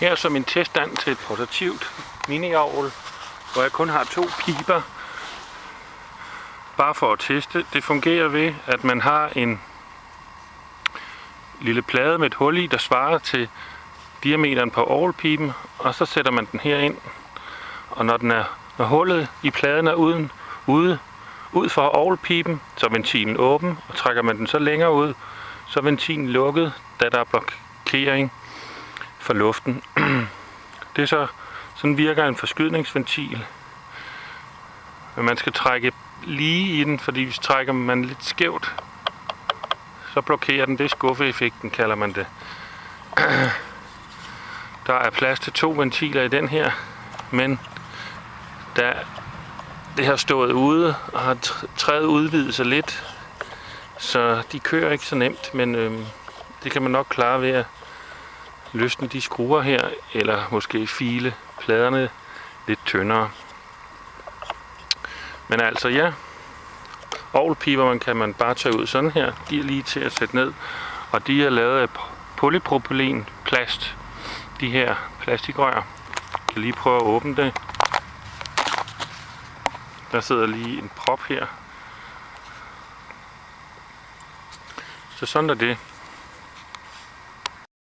Her er så min teststand til et portativt mini-avl, hvor jeg kun har 2 piber. Bare for at teste. Det fungerer ved, at man har en lille plade med et hul i, der svarer til diameteren på avlpiben, og så sætter man den her ind. Og når hullet i pladen er ud for avlpiben, så er ventilen åben, og trækker man den så længere ud, så er ventilen lukket, da der er blokering for luften. Det er sådan virker en forskydningsventil. Men man skal trække lige i den, fordi hvis trækker man lidt skævt, så blokerer den. Det er skuffeeffekten, kalder man det. Der er plads til 2 ventiler i den her, men det har stået ude og har træet udvidet sig lidt, så de kører ikke så nemt, men det kan man nok klare ved at løsne de skruer her, eller måske file pladerne lidt tyndere. Men altså ja, avlpiber kan man bare tage ud sådan her. De er lige til at sætte ned, og de er lavet af polypropylen plast. De her plastikrør. Jeg kan lige prøve at åbne det. Der sidder lige en prop her. Så sådan er det.